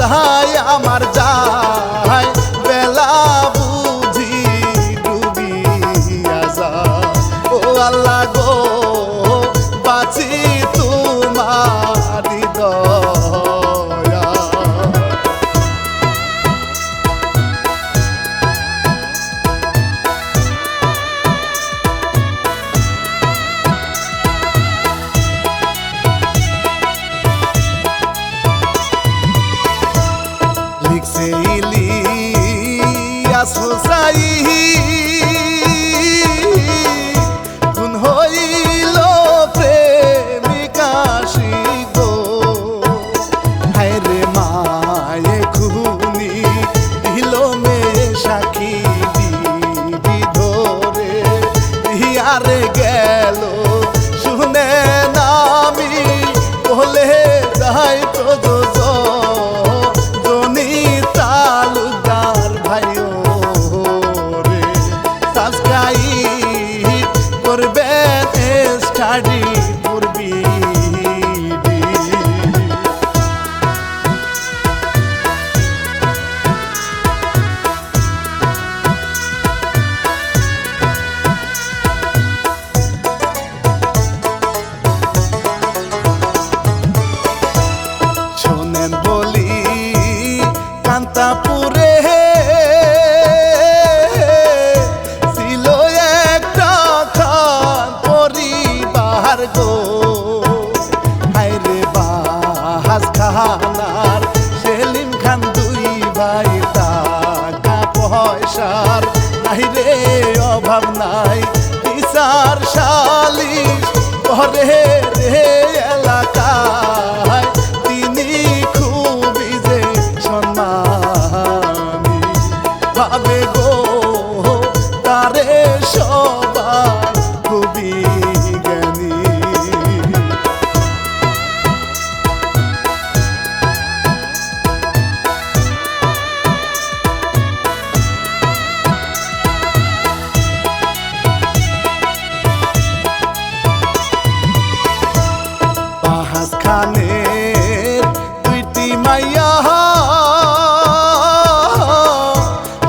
যায় আমার যায় বেলা বুঝি ডুবিয়া যায় ও আল্লাহ গো বাঁচি তোমার দয়া লিখছে ইলিয়াস হুসাইন খুন হইল প্রেমিকা গো হায়রে মায়ে খুনি দিল মেয়ে সাক্ষী দিবি ধরে ইয়ারে গেল শুনে নামি বলে যাই প্রযোজক তালুকদার ভাইও রে সাবস্ক্রাইব করবেন স্টাডি করবি শোনেন বলি কান্তাপুরে ছিল একটা খান পরিবার গো হায়রে বাহাজ খানার সেলিম খান দুই ভাই টাকা পয়সার নাই রে অভাব নাই বিচার সালিশ করে রে এলাকায় তিনি খুবই যে সম্মানী ভাবে গো তারে সবাই খুবই জ্ঞানী বাহাজ খানের দুইটি মাইয়া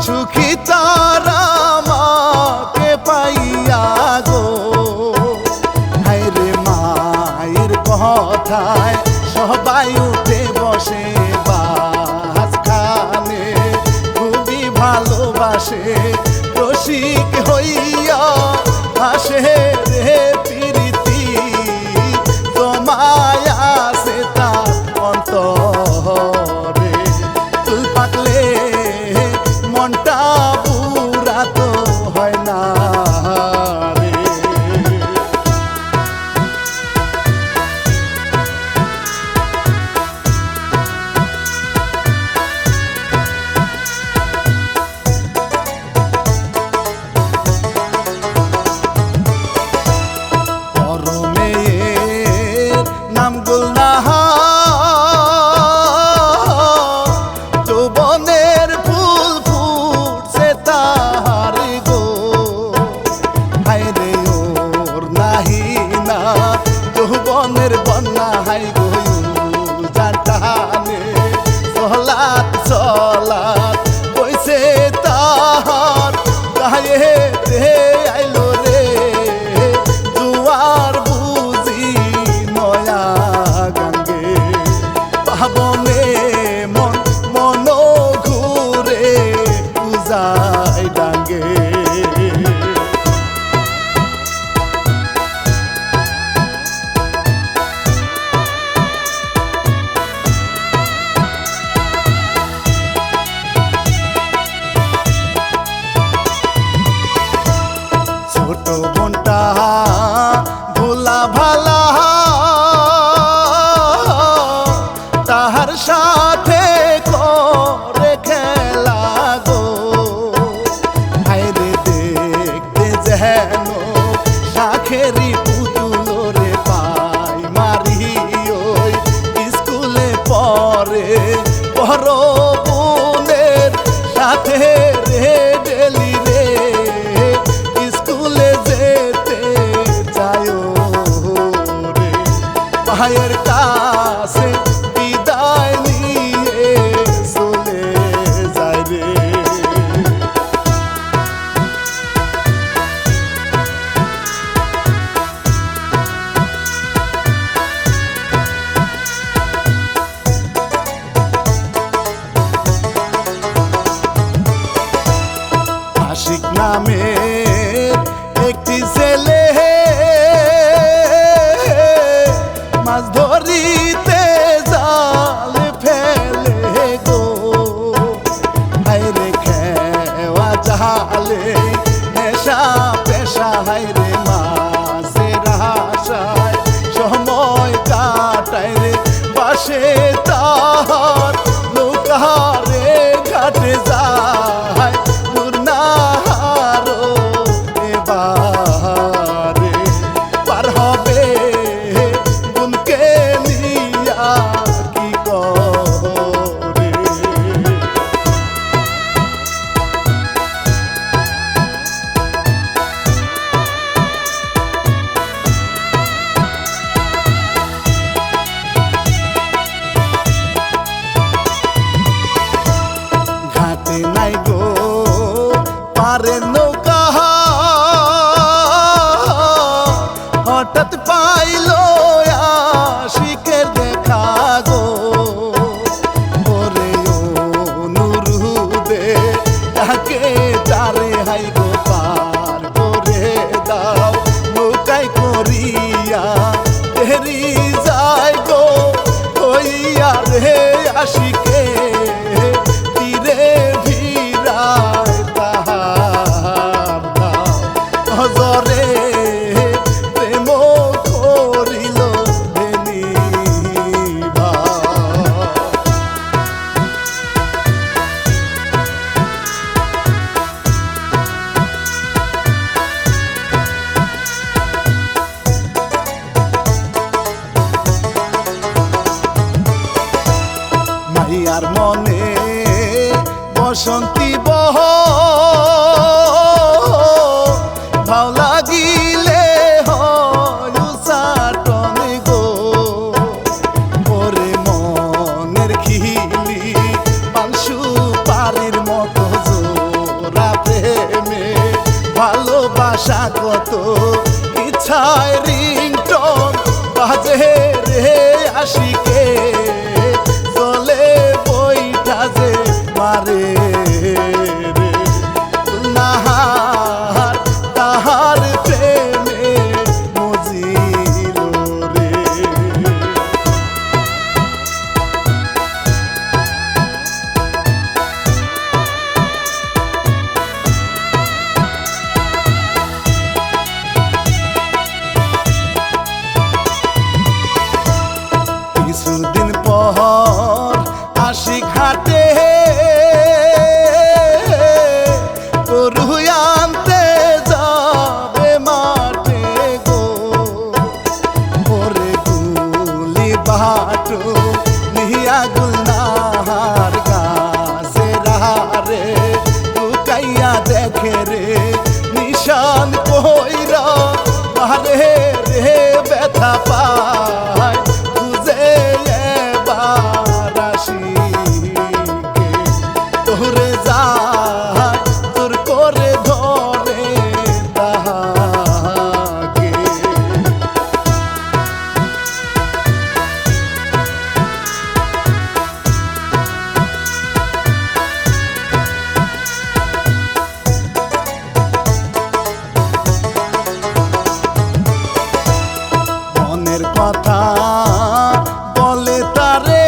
সুখী তারা মাকে পাইয়া গো হায়রে মায়ের কথায় সবাই উঠে বসে বাহাজ খানে খুবই ভালোবাসে রসিক হইয়া হাসে রে প্রীতি তোমায় আছে তার অন্তরে চুল পাকলে মনটা পুরা তো হয় না রে বড় মেয়ের নাম গুলনাহা যৌবনের ফুল ফুটছে তার গো হায়রে ওর নাহি না যৌবনের বন্যা হাই গো জানটানে চলাত চলাত কইছে তাহার গায়ে রে আইলো রে দুয়ার বুঝি নয়া গাঙ্গে পাবনে মন মন ঘুরে পূজায় ডাঙ্গে ছোট বোনটা ভোলা ভালা তাহার সাথে করে খেলা গো হায়রে দেখতে যেন শাখেরি পুতুল রে পাই মারি ওই স্কুলে পড়ে বড় বোনের সাথে রে ডেলি রে স্কুলে যেতে যায় রে ভাইয়ের কাছে বিদায় নিয়ে পাহাড়ের নৌকা হঠাৎ পাইল আশিকের দেখা গো ওরে অনুরোধে তাকে তারে হাই গো পার করে দাও নৌকায় করিয়া তেরি যায় গো হইয়া রে আশিকে তীরে ভিড়ায় তাহার নাম হজরে প্রেম করিল বেনিভা মাইয়ার মনে বসন্তী বহ ভাও লাগিলে হয়ুসাটনে গো ওরে মনের খিলি পানসু পারির মতো জোড়া প্রেমে ভালোবাসা কত ইচ্ছায় রিংটন বাজে রে আশিকে চলে বইটা যে মারে রে নাহার তাহার প্রেমে মজিল রে কিছুদিন পর আশিক হাটে গরু আনতে যাবে মাঠে গো ওরে গুলি বাটো নিয়া গুলনাহার গাছে রারে লুকাইয়া দেখে রে নিশান কইরা বারে রে ব্যথা পায় বুঝে এবার আশিকে তোরে যায় তোর করে ধরে তাহাকে মনের কথা বলে তারে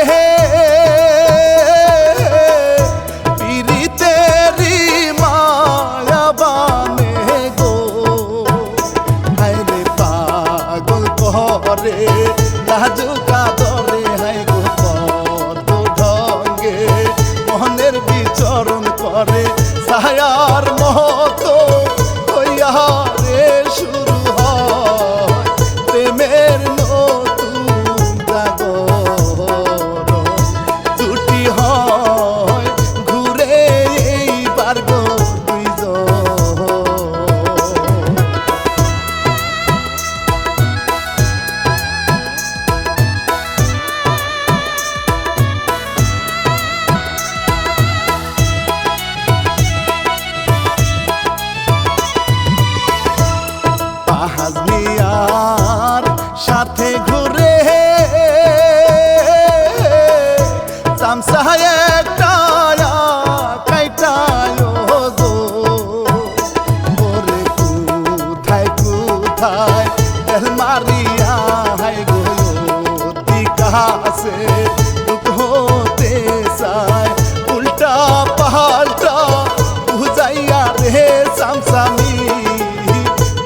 পিরিতেরি মায়া বানে গো হায়রে পাগল করে লাজুকা ধরে হাই গো কত ঢঙ্গে মনের বিচরণ করে ছায়ার মতো হইয়া রে শুরু হয় প্রেমের নতুন জাগরণ ছুটি হয় ঘুরে এইবার গো দুইজন হাজমিয়ার সাথে ঘুরে চামচা একটা কাইটায় গো ওরে কোথায় কোথায় তেল মারিয়া হাই গো দিকাছে হতে চায় উল্টা পাল্টা বুঝাইয়া রে চামচামি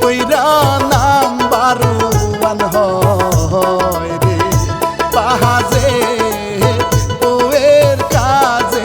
কইরা নাম বারুয়ান হয় রে পাহাজে ওয়ের কাজে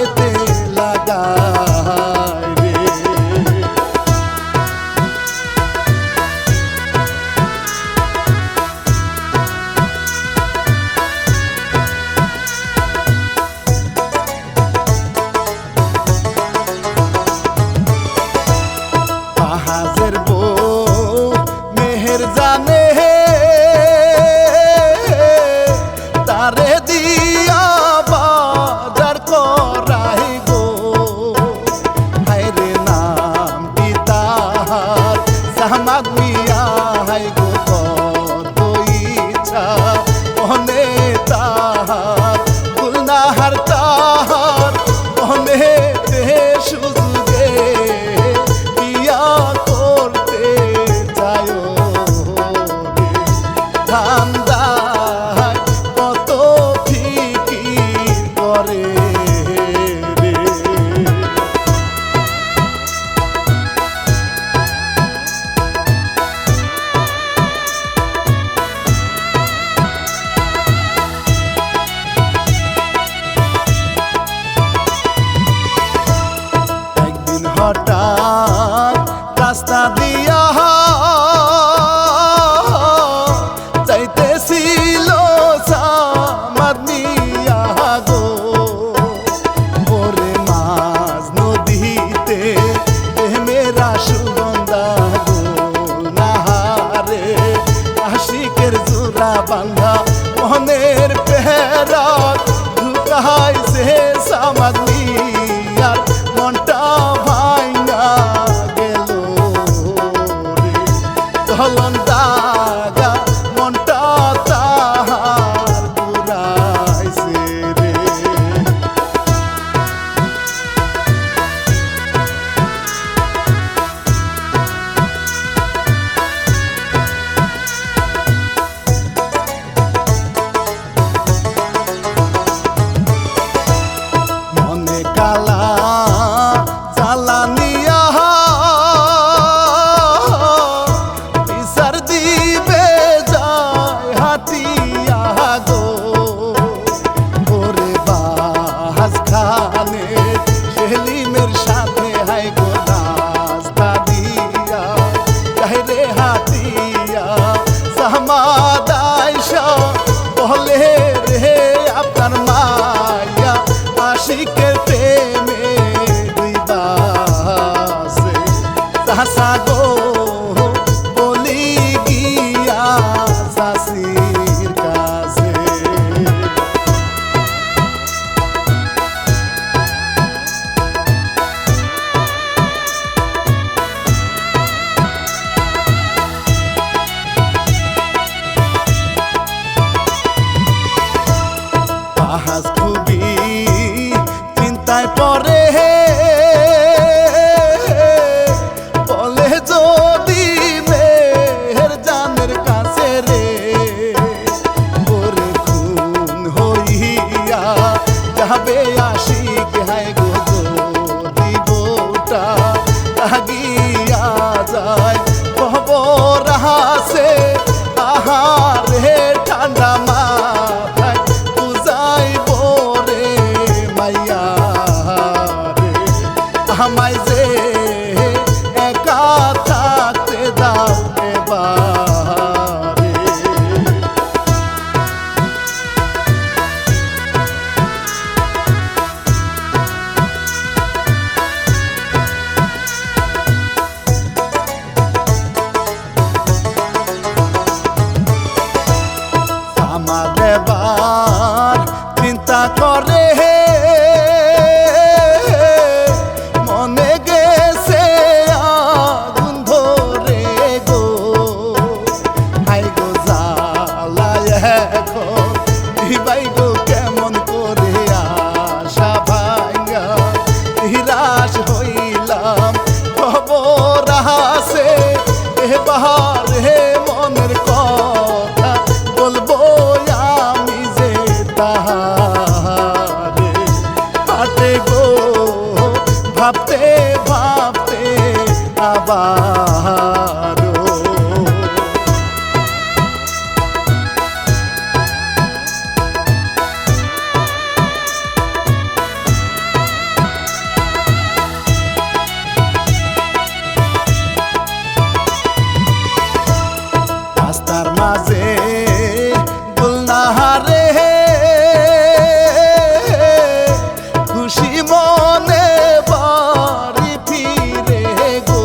তাহার মনেতে সুযোগে বিয়া করতে যায় রে ধান্দায় কত ফিকির করে রে। হঠাৎ রাস্তা দিয়া যাইতেছিল সামাদ নিয়া গো ওরে মাঝ নদীতে মেরা সুগন্ধা গো নাহারে আশিকের জোড়া বান্ধা মনের পেহরাত ঢুকাইছে সামাদ নিয়া মনটা ভাইনা গেল রে চলন দাগা মনটা তাহার পুরাইছে রে। মনে কালা জ্বালানিয়া বিচার দিবে যায় হাতিয়া গো ওরে বাহাজ খানে সেলিমের সাথে হাই গো রাস্তা দিয়া রে হাতিয়া সামাদ আইসা বলে রে আপনার মায়া আশিকের প্রেমে দুইবাসে চাষা গো বলি গিয়া চাষির কাছে। বাহাজ খুবই চিন্তায় পড়ে বলে যদি মেহের জানের কাছে রে ওরে খুন হইয়া যাবে আশিক হাই গো যদি বউটা লাগিয়া যায় খবর আছে আহারে ঠান্ডা মাথায় বুঝাইব রে মাইয়া রে আমায় যে একা থাকতে দাও এবারে। আমার এবার চিন্তা করে মনে গেছে আগুন ধরে গো হাই গো জ্বালায় এখন দিবাই গো কেমন করে আশা ভাঙ্গা নিরাশ হইলাম খবর আছে এবার হে মনের কথা বলবো আমি যে তাহারে হাটে গো ভাবতে ভাবতে আবারও রাস্তার মাঝে গুলনাহারে খুশি মনে বাড়ি ফিরে গো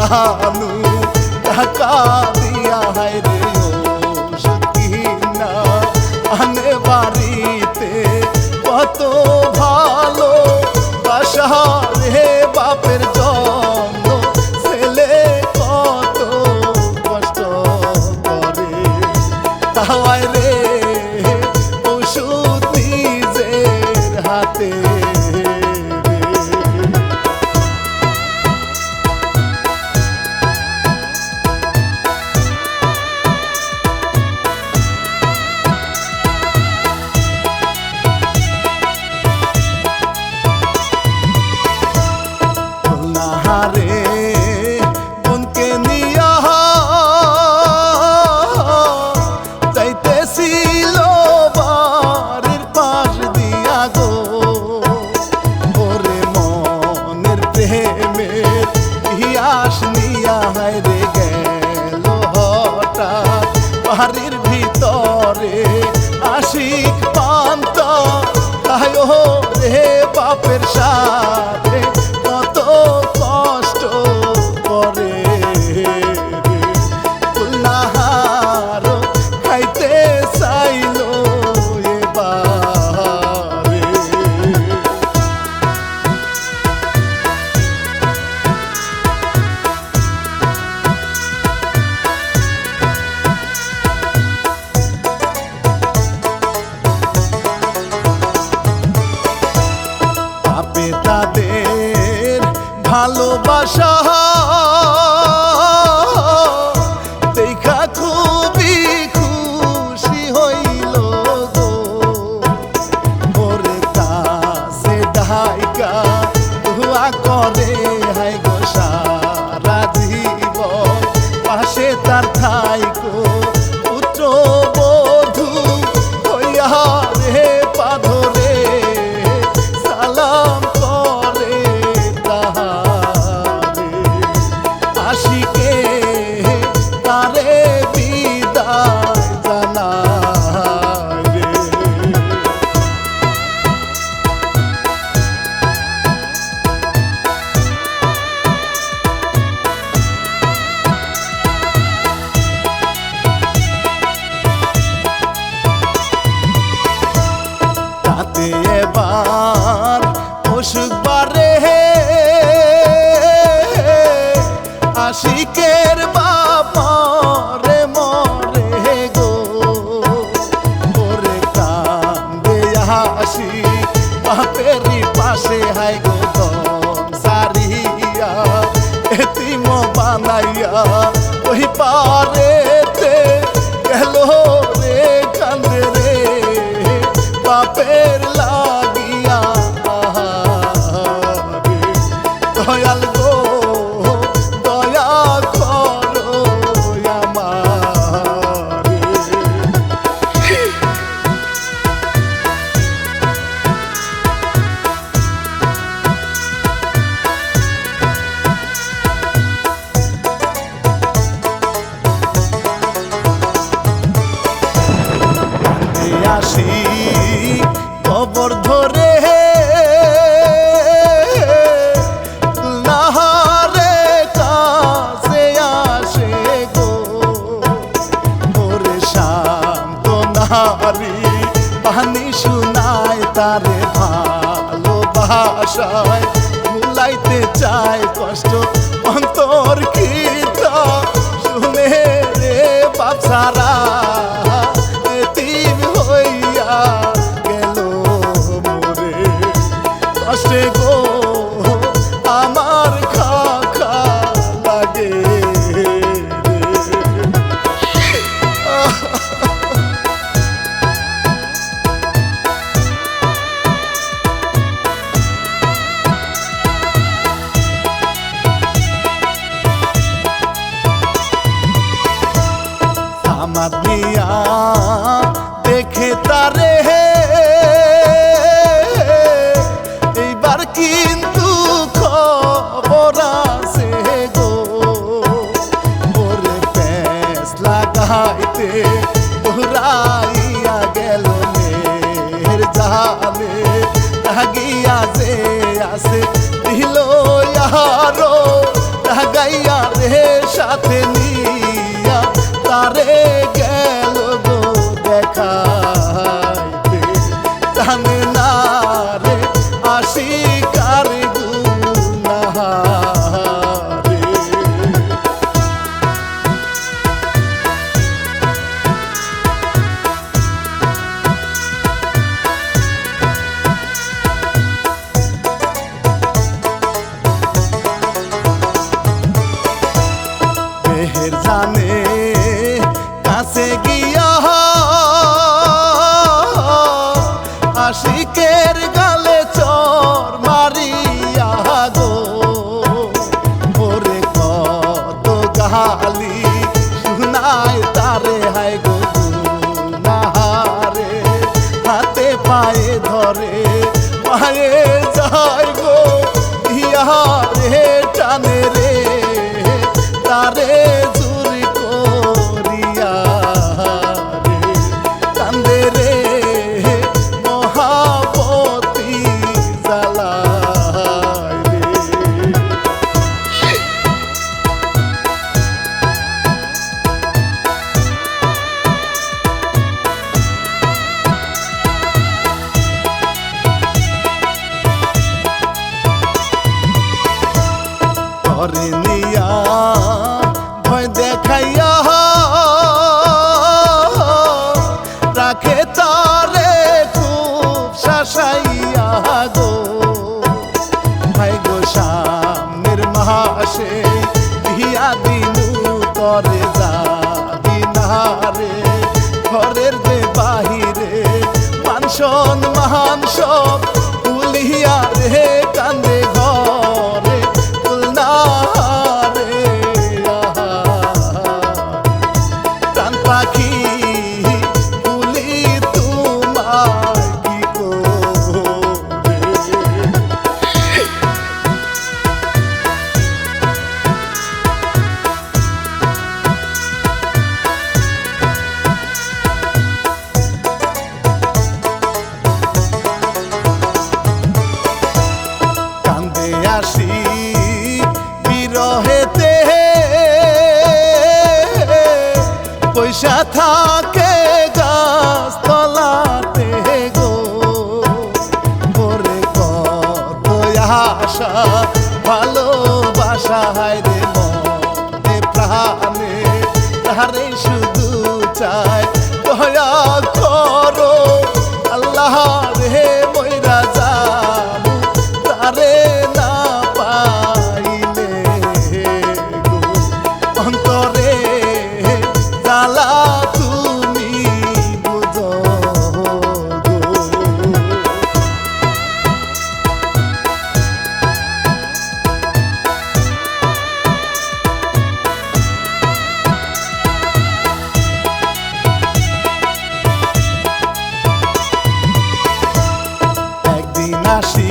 জানু টাকা দিয়া হায় রে ওষুধ কিনা আনে বাড়িতে কত ভালো বাসা রে বাপের জন্য ছেলে কত কষ্ট করে তাওয়ায় রে ওষুধ নিজের হাতে রে বোনকে নিয়া যাইতেছিল বাড়ির পাশ দিয়া গো ওরে মনের প্রেমের ইতিহাস নিয়া হায় রে গেল হঠাৎ বাড়ির ভিতরে আশিক পান্তা আয় রে বাপের সাথে কত কষ্ট করে কুলনাহার খাইতে চাইল এবারে পাপে তাদের ভালোবাসা দেখা খুবই খুশি হইল গো ওরে কাছে ডাইকা দোয়া করে হাই গো সারা জীবন পাশে তার থাইকো পুত্র বধূ হইয়া রে পাধরে সালাম করে তাহারে আশিকে তারে বিদায় জানায় রে তাতে এবার অসুখ বারে আশিকের বাপ মরে মরে গো ওরে কান্দে হাসি বাপেরই পাশে হাই গো দম সারিয়া এতিম বানাইয়া ওই পারেতে গেল রে কান্দে রে বাপের লাগিয়া দয়াল গো দয়া করো আমারে আসি কবর ধরে নাহারে কাছে আসে গো ওরে শান্ত নারী পানি শুনায় তারে ভালোবাসায় ভুলাইতে চায় কষ্ট অন্তর কীর্ত শুনে রে বাপ সারা এতিম হইয়া গেল মোরে কষ্টে গো আমার খা খা লাগে আমার দিয়া দেখে তারে এইবার কিন্তু খবর আছে গো ওরে প্যাঁচ লাগাইতে ঘুরাইয়া গেল মের জালে তাগিয়া যে আছে দিল ইয়ারো তাগাইয়া রে কাহালি শুনায় তারে হায় গো নাহারে হাতে পায়ে ধরে পায়ে যায় গো ইহারে টানে রে তারে জুরি করিয়া রে কান্দে রে মহাপতি জ্বালায় রে। ঘরে নিয়া ভয় দেখাইয়া রাখে তারে খুব শাসাইয়া গো ভাই গো সামনের মাসে বিয়া দিনু তরে যাবি না রে ঘরের যে বাহিরে মানসন মহান সব উলিয়া রে কান্দে ঘরে প্রাণ পাখি বলি তোমায় কি করে। কান্দে আসি বিরহেতে পয়সা থাকে গাছ তলাতে গো ওরে কত আশা ভালোবাসা হায় রে মনে প্রাণে তারে শুধু চায় দয়া করো আল্লাহ রে মইরা যাবো তারে না পাইলে গো অন্তরে জ্বালা তুমি বুঝো গো। একদিন আসি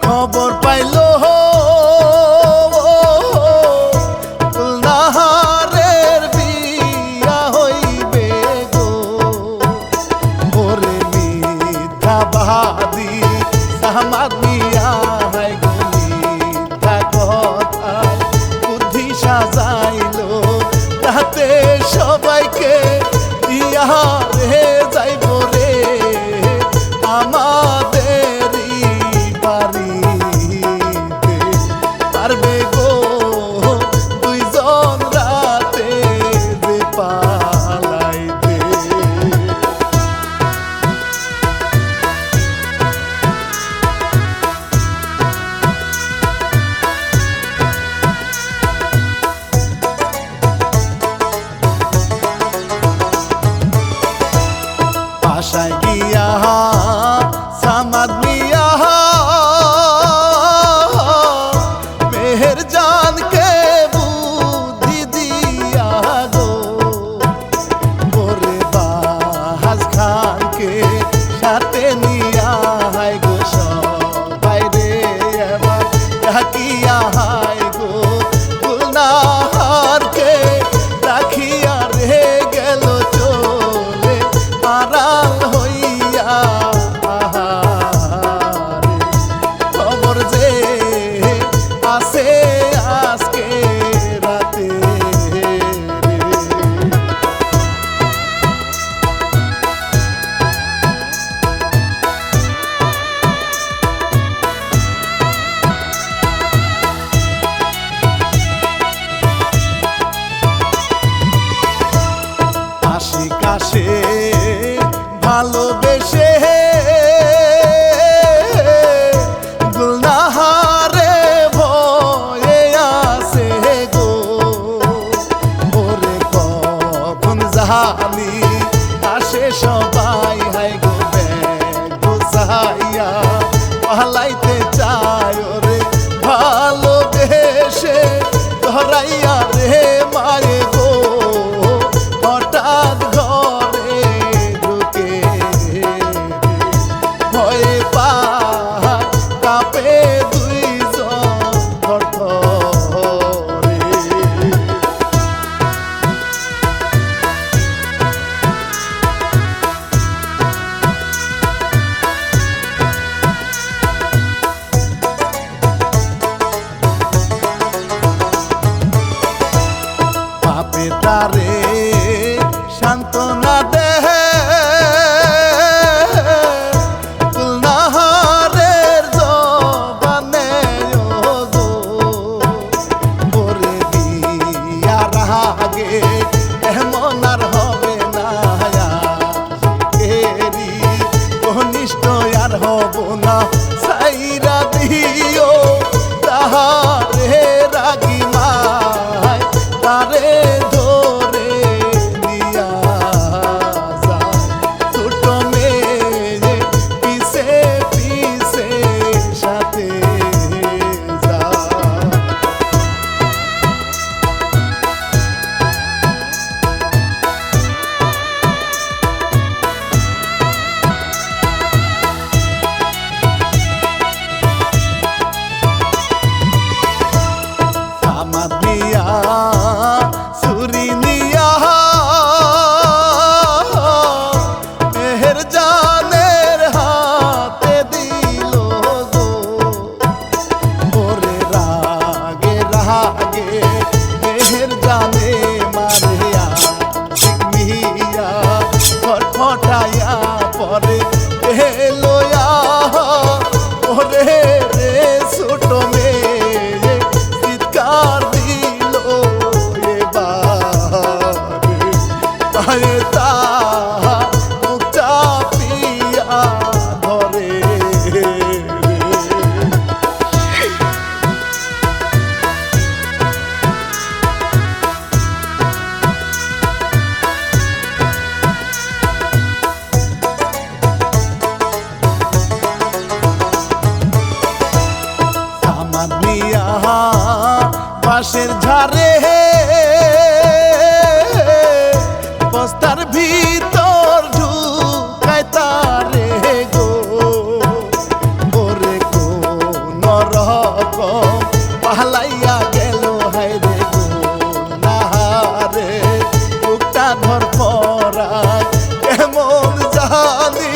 খবর পাইল নাহারের বিয়া হইবে গো ওরে মিথ্যাবাদী সামাদ মিয়া হায় গো মিথ্যা কথা বুদ্ধি সাজাইল তাতে সবাইকে ইয়া রে যাইব রে আমাদেরই বাড়িতে পারবে গো দুইজন রাতে যে পালাইতে। বাসায় গিয়া সামাদ মিয়া মেহের জানকে বুদ্ধি দিয়া গো ওরে বাহাজ খানকে সাথে নিয়া হায় গো সবাই রে এবার ডাকিয়া হায় গো গুলনাহারকে রাখিয়া রে গেল চলে আড়াল হইয়া আহারে খবর যে আসে আজকে রাতে রে। আশিক আসে ভালোবেসে গুলনাহারে ভয়ে আসে গো ওরে কখন জানি আসে সবাই হায় গো গোসাইয়া পালাইতে চায় রে ভালোবেসে ধরাইয়া রে ছুরি নিয়া মেহের জানের হাতে দিল গো ওরে রাগে রাগে মেহের জানে মারিয়া মিয়া ফটফটাইয়া পরে এলোয়া ওরে রে ছোট মেয়ে চিৎকার দিল এবারে তাহে তা মুখ চাপিয়া ধরে রে। আমার নিয়া বাঁশের ঝাড়ে বস্তার ভিতর ঢুকায় তারে গো ওরে কোন রকম পালাইয়া গেল হায় রে গো নাহারে বুকটা ধর পরায় কেমন জানি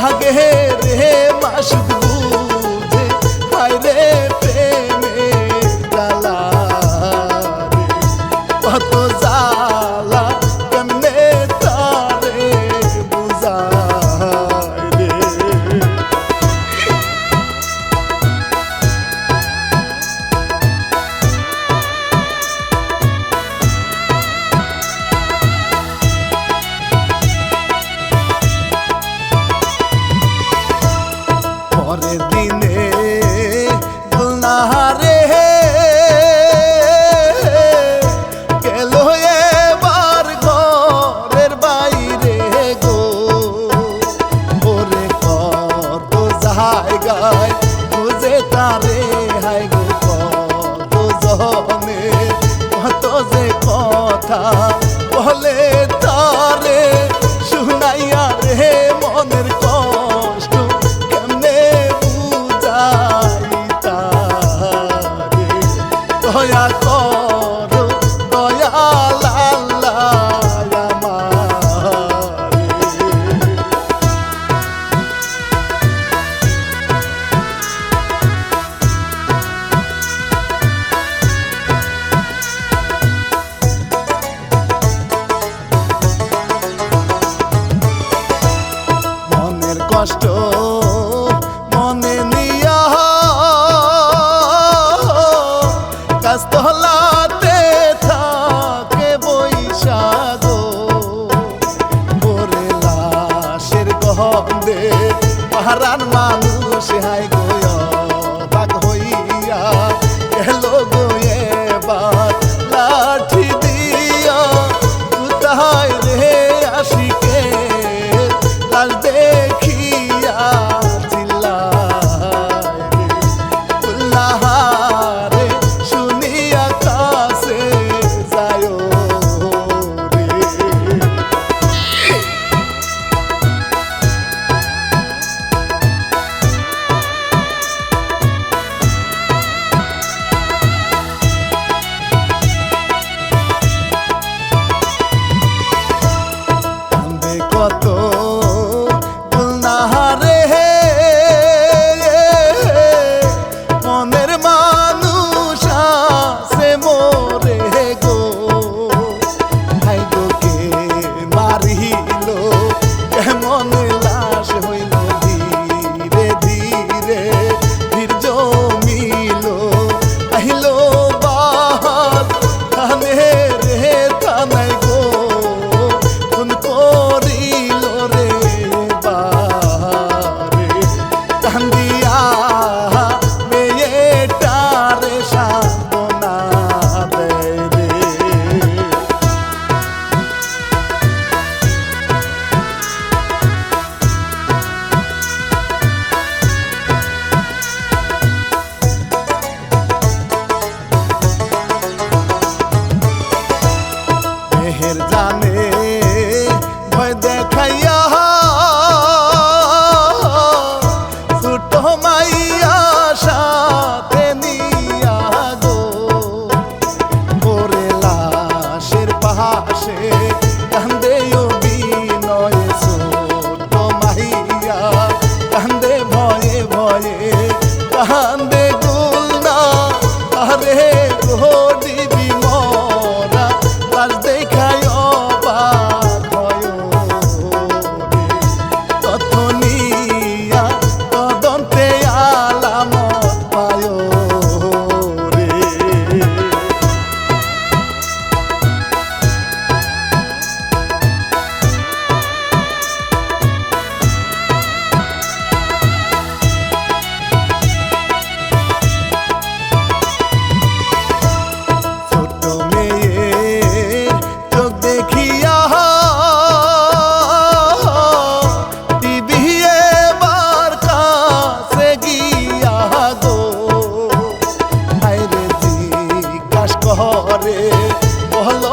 আগে রে মাসুক বুঝে হায় রে প্রেমে জ্বালা রে কত জ্বালা কেমনে তারে বুঝায় রে। পরের দিনে গুলনাহারে গেল এবার ঘরের বাইরে গো ওরে কত জায়গায় খুঁজে তারে হায় গো কত জনে কত যে কথা বলে তারে শুনাইয়া রে মনের কষ্ট কেমনে বুঝাই তারে দয়া করো দয়াল আল্লাহ আমারে। মনের কষ্ট মনে নিয়া গাছতলাতে থাকে বৈশাগো ওরে লাশের গন্ধে পাহারার মানুষ হায় গো অবাক হইয়া গেল গো এবার লাঠি দিয়া কোথায় রে আশিকে লাশ দেখিয়া চিল্লায় রে উল্লাহারে শুনিয়া কাছে করিবি মরা লাশ দেখায় অবাক হয় রে। তথ্য নিয়া তদন্তে আলামত পায় রে। ছোট মেয়ের চোখ দেখিয়া টিভি এবার কাছে গিয়া গো হায়রে জিজ্ঞাস করে বল